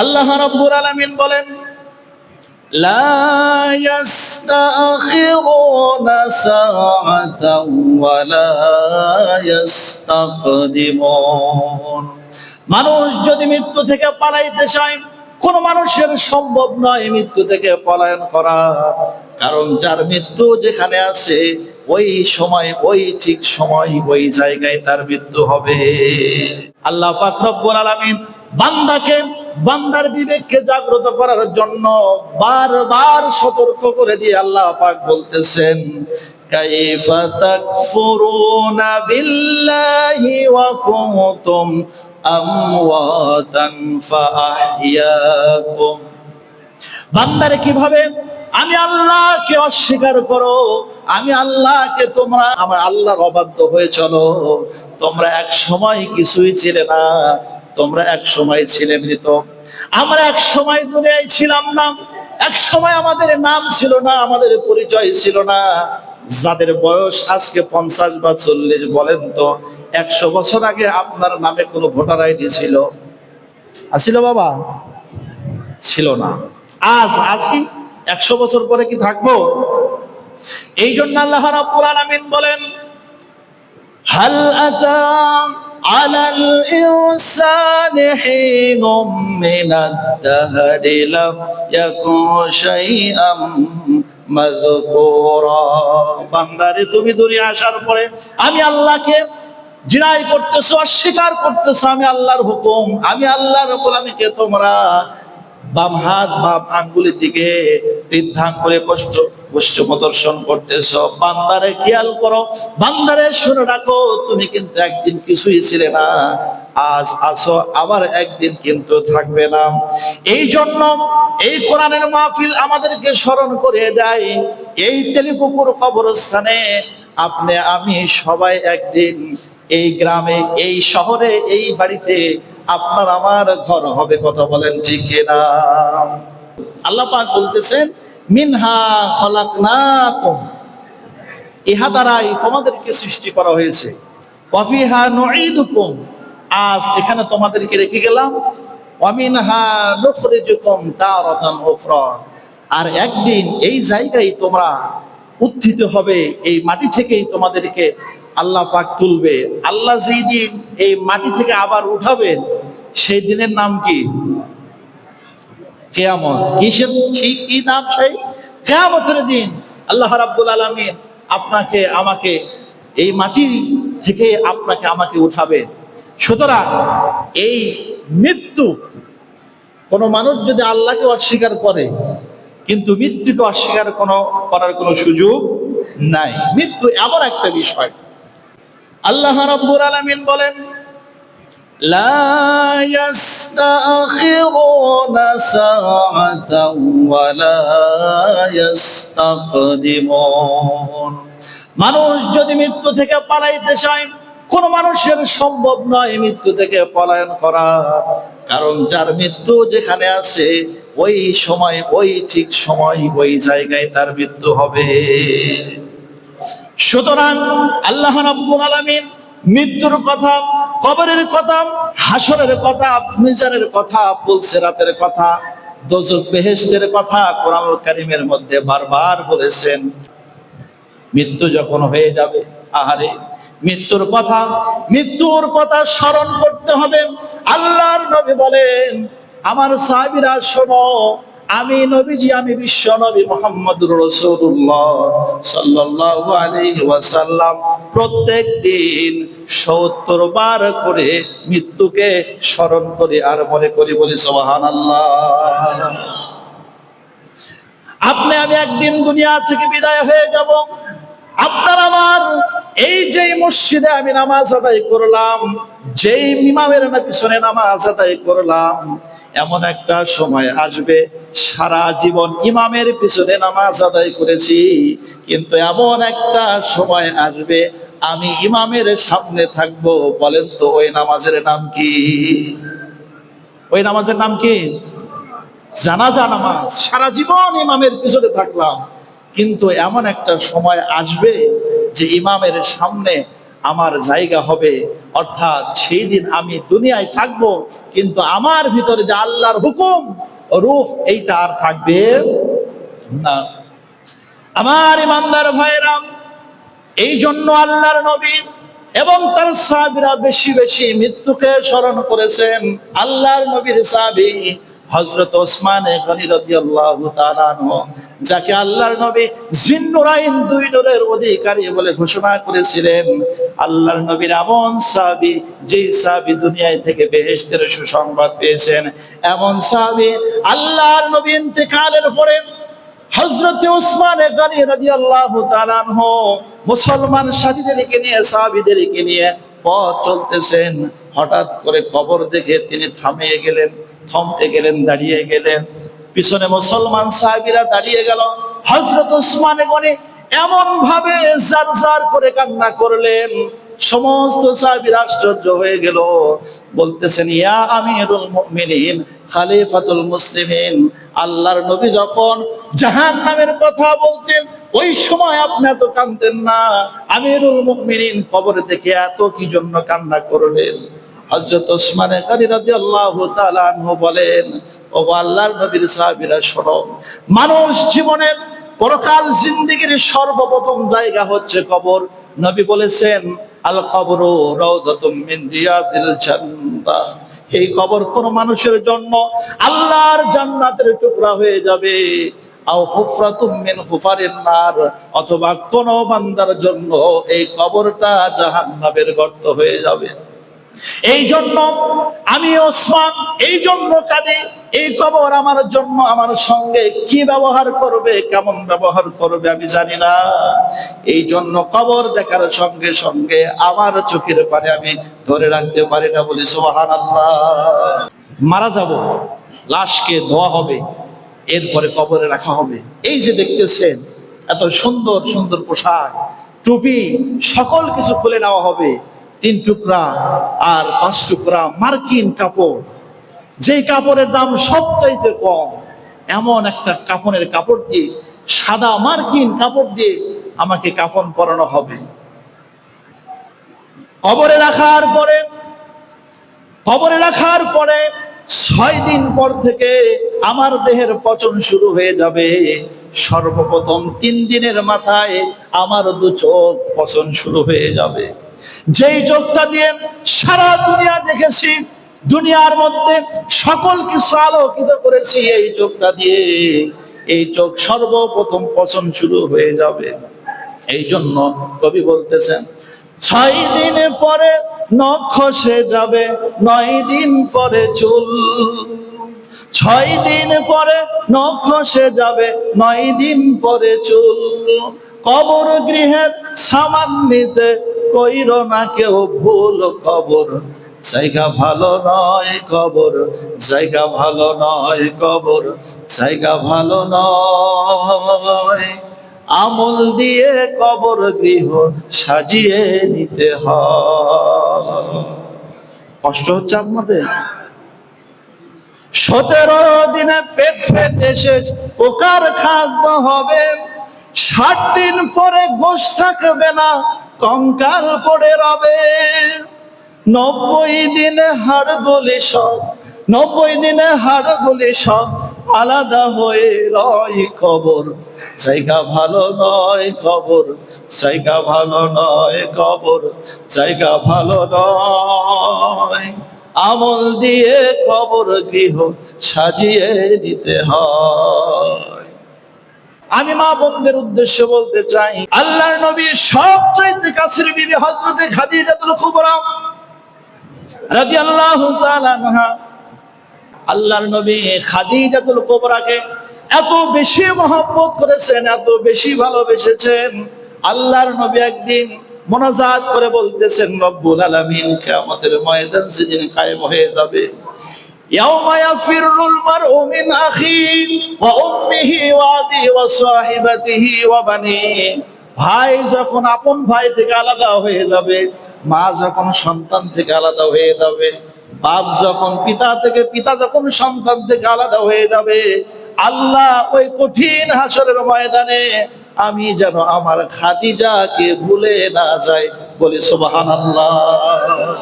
আল্লাহ রাব্বুল আলামিন বলেন, লা ইস্তাখিরুনা সাআতাও ওয়া লা ইস্তাকদিমুন। মানুষ যদি মৃত্যু থেকে পালাইতে চায়, কোন মানুষের সম্ভব নয় মৃত্যু থেকে পলায়ন করা। কারণ যার মৃত্যু যেখানে আছে ওই সময়, ওই ঠিক সময়, ওই জায়গায় তার মৃত্যু হবে। আল্লাহ পাক রব্বুল আলামিন বান্দাকে, বান্দার বিবেককে জাগ্রত করার জন্য বারবার সতর্ক করে দিয়ে আল্লাহ পাক বলতেছেন, কাইফা তাকফুরুনা বিল্লাহি ওয়া কুনতুম আমওয়াতান ফাআহইয়াকুম। বান্দারে কিভাবে আমি আল্লাহকে অস্বীকার করো, আমি আল্লাহকে তোমরা আমার আল্লাহর অবাধ্য হয়ে চলো। তোমরা এক সময় কিছুই ছিলে না, তোমরা এক সময় ছিলে মৃত। আমরা এক সময় দুনিয়ায় ছিলাম না, এক সময় আমাদের নাম ছিল না, আমাদের পরিচয় ছিল না। যাদের বয়স আজকে 50 বা 40, বলেন তো 100 বছর আগে আপনার নামে কোনো ভোটার আইডি ছিল? ছিল বাবা? ছিল না। আজ আছি, 100 বছর পরে কি থাকবো? এই জন্য আল্লাহ রাব্বুল আলামিন বলেন, হাল আতা আলাল ইনসানি হিনুম মিনাদ দাহরি লাম ইয়াকুন শাইআম মাযকুরা। বান্দারে তুমি দুনিয়া আসার পরে আমি আল্লাহকে জিনাই করতেছো, অস্বীকার করতেছো আমি আল্লাহর হুকুম, আমি আল্লাহর গোলামীকে তোমরা বাম হাত বাম আঙ্গুলের দিকে বৃদ্ধাং করে কষ্ট প্রদর্শন করতেছ। বান্দারে খেয়াল করো, বান্দারে শুনে রাখো, তুমি কিন্তু একদিন কিছুই ছিলে না, আজ আছো, আবার একদিন কিন্তু থাকবে না। এই জন্য এই কোরআনের মাহফিল আমাদেরকে স্মরণ করে দেয়, এই তেলিপুকুর কবরস্থানে আপনি আমি সবাই একদিন এই গ্রামে, এই শহরে, এই বাড়িতে আপনার আমার ঘর হবে। কথা বলেন ঠিক কিনা? আল্লাহ পাক বলতেছেন, মিনহা খলাকনাকুম, ইহা দ্বারাই তোমাদেরকে সৃষ্টি করা হয়েছে, ওয়া ফিহা নুঈদুকুম, আজ এখানে তোমাদেরকে রেখে গেলাম, ওয়া মিনহা নুখরিজুকুম তারাতান উখরা, আর একদিন এই জায়গায় তোমরা উত্থিত হবে, এই মাটি থেকেই তোমাদেরকে আল্লাহ পাক তুলবে। আল্লাহ যেই দিন এই মাটি থেকে আবার উঠাবেন সেই দিনের নাম কি? কিয়ামত। কিসের কি নাম? সেই কিয়ামতের দিন আল্লাহ রাব্বুল আলামিন আপনাকে আমাকে এই মাটি থেকে আপনাকে আমাকে উঠাবে। সুতরাং এই মৃত্যু, কোন মানুষ যদি আল্লাহকে অস্বীকার করে কিন্তু মৃত্যুকে অস্বীকার করার কোনো সুযোগ নাই। মৃত্যু এমন একটা বিষয়। আল্লাহ রাব্বুল আলামিন বলেন, লা ইস্তাখিরুনা সাআতাও ওয়া লা ইস্তাকদিমুন। মানুষ যদি মৃত্যু থেকে পালাইতে চায়, কোন মানুষের সম্ভব নয় মৃত্যু থেকে পলায়ন করা। কারণ যার মৃত্যু যেখানে আছে ওই সময়, ওই ঠিক সময়, ওই জায়গায় তার মৃত্যু হবে। সুতরাং আল্লাহ রাব্বুল আলামিন মৃত্যুর কথা, কবরের কথা, হাসরের কথা, মিজানের কথা, পুলসিরাতের কথা, দোজখ বেহেশতের কথা কোরআনুল কারীমের মধ্যে বারবার বলেছেন। মৃত্যু যখন হয়ে যাবে, আহারে মৃত্যুর কথা স্মরণ করতে হবে। আল্লাহর নবী বলেন, আমার সাহাবীরা শোনো, আমি নবীজি, আমি বিশ্ব নবী মুহাম্মদুর রাসূলুল্লাহ সাল্লাল্লাহু আলাইহি ওয়াসাল্লাম প্রত্যেক দিন 70 বার করে মৃত্যুকে স্মরণ করি আর মনে করি, বলি সুবহানাল্লাহ। আপনি আমি একদিন দুনিয়া থেকে বিদায় হয়ে যাব। আপনার আমার এই যে মসজিদে আমি নামাজ আদায় করলাম, যেই ইমামের পিছনে নামাজ আদায় করলাম, এমন একটা সময় আসবে সারা জীবন ইমামের পিছনে নামাজ আদায় করেছি, কিন্তু এমন একটা সময় আসবে আমি ইমামের সামনে থাকবো। বলেন তো ওই নামাজের নাম কি? ওই নামাজের নাম কি? জানাজা নামাজ। সারা জীবন ইমামের পিছনে থাকলাম, কিন্তু এমন একটা সময় আসবে যে ইমামের সামনে আমার জায়গা হবে, অর্থাৎ সেই দিন আমি দুনিয়ায় থাকব, কিন্তু আমার ভিতরে যে আল্লাহর হুকুম, রূহ, এইটা আর থাকবে না। আমার ইমানদার ভাইরা, এই জন্য আল্লাহর নবী এবং তার সাহাবীরা বেশি বেশি মৃত্যুকে স্মরণ করেছেন। আল্লাহর নবীর সাহাবী হযরত ওসমান গনি রাদিয়াল্লাহু তাআলা আনহু, যাকে আল্লাহর নবী জিন্নুরাইন, দুই নূরের অধিকারী বলে ঘোষণা করেছিলেন, আল্লাহর নবীর এমন সাহাবী, যে সাহাবী দুনিয়ায় থেকে বেহেশতের সুসংবাদ পেয়েছেন, এমন সাহাবী আল্লাহর নবী ইন্তেকালের পরে হযরত ওসমান গনি রাদিয়াল্লাহু তাআলা আনহু মুসলমান সাথীদেরকে নিয়ে, সাহাবীদেরকে নিয়ে পথ চলতেছেন, হঠাৎ করে কবর দেখে তিনি থমকে গেলেন, দাঁড়িয়ে গেলেন। পিছনে মুসলমান সাহাবীরা দাঁড়িয়ে গেল। হযরত ওসমান গনি এমন ভাবে জারজার করে কান্না করলেন, সমস্ত সাহাবীরা আশ্চর্য হয়ে গেল। বলতেছেন, ইয়া আমিরুল মুমিনিন, খলিফাতুল মুসলিমিন, আল্লাহর নবী যখন জাহান্নামের কথা বলতেন, ওই সময় আপনি এত কাঁদতেন না। আমিরুল মুমিনিন কবর দেখে এত কি জন্য কান্না করলেন? হযরত ওসমান গনি রাদিয়াল্লাহু তাআলা আনহু বলেন, ও আল্লাহর নবীর সাহাবীরা, শোনো, মানুষ জীবনের পরকাল জিন্দেগীর সর্বপ্রথম জায়গা হচ্ছে কবর। নবী বলেছেন, আল কবরু রাউযাতুম মিন রিয়াদিল জান্নাহ, এই কবর কোন মানুষের জন্য আল্লাহর জান্নাতের টুকরা হয়ে যাবে, আও হুফরাতুম মিন হুফারিন নার, অথবা কোন বান্দার জন্য এই কবরটা জাহান্নামের গর্ত হয়ে যাবে। এই জন্য আমি ওসমান এই জন্য কাঁদি, এই কবর আমার জন্য আমার সঙ্গে কি ব্যবহার করবে, কেমন ব্যবহার করবে আমি জানি না। এই জন্য কবর দেখার সঙ্গে সঙ্গে আমার চোখের পানি আমি ধরে রাখতে পারি না, বলি সুবহানাল্লাহ। মারা যাব, লাশকে ধোয়া হবে, এরপরে কবরে রাখা হবে। এই যে দেখতেছেন এত সুন্দর সুন্দর পোশাক, টুপি, সকল কিছু খুলে নেওয়া হবে। 3 টুকরা আর 5 টুকরা মার্কিন কাপড়, যেই কাপড়ের দাম সবচাইতে কম, এমন একটা কাফনের কাপড় দিয়ে, সাদা মার্কিন কাপড় দিয়ে আমাকে কাফন পরানো হবে। কবরে রাখার পরে 6 দিন পর থেকে আমার দেহের পচন শুরু হয়ে যাবে। সর্বপ্রথম 3 দিনের মাথায় আমার 2 চোখ পচন শুরু হয়ে যাবে। যেই চোখটা দিয়ে সারা দুনিয়া দেখেছি, দুনিয়ার মধ্যে সকল কিছু আলোকিত করেছি, এই চোখটা দিয়ে, এই চোখ সর্বপ্রথম পচন শুরু হয়ে যাবে। এই জন্য কবি বলতেছেন, 6 দিন পরে নখ খসে যাবে, 9 দিন পরে চুল। 6 দিন পরে নখ খসে যাবে, 9 দিন পরে চুল। কবর গৃহের সামান নিতে কইর না কেউ ভুল, কবর জায়গা ভালো নয়, কবর জায়গা ভালো নয়, কবর জায়গা ভালো নয়। আমল দিয়ে কবর গৃহ সাজিয়ে নিতে হয়। কষ্ট হচ্ছে আপনাদের? 17 দিনে পেট ফেটে শেষ, পোকার খাদ্য হবে। 60 দিন পরে গোশ থাকবে না, কঙ্কাল পড়ে রবে। 90 দিনে হাড়গুলি সব, 90 দিনে হাড়গুলি সব আলাদা হয়ে রয়, কবর জায়গা ভালো নয়, কবর জায়গা ভালো নয়, কবর জায়গা ভালো নয়। আমল দিয়ে কবর গৃহ সাজিয়ে নিতে হয়। আমি মা বোনদের উদ্দেশ্যে বলতে চাই, আল্লাহর নবীর সবচাইতে কাছের বিবি হযরতে খাদিজাতুল কুবরা রাদিয়াল্লাহু তাআলা আনহা, আল্লাহর নবী খাদিজাতুল কুবরাকে এত বেশি মহব্বত করেছেন, এত বেশি ভালোবেসেছেন। আল্লাহর নবী একদিন মুনাজাত করে বলতেছেন, রব্বুল আলামিন কিয়ামতের ময়দান যেদিন কায়েম হয়ে যাবে, ইয়াউমা ইয়াফিরুল মারউ মিন আখিহি ওয়া উম্মিহি ওয়া আবিহি ওয়া সাহিবাতিহি ওয়া বানিহি, ভাই যখন আপন ভাই থেকে আলাদা হয়ে যাবে, মা যখন সন্তান থেকে আলাদা হয়ে যাবে, বাপ যখন পিতা থেকে, পিতা যখন সন্তান থেকে আলাদা হয়ে যাবে, আল্লাহ ওই কঠিন হাসরের ময়দানে আমি যেন আমার খাদিজাকে ভুলে না যাই। বলি সুবহানাল্লাহ।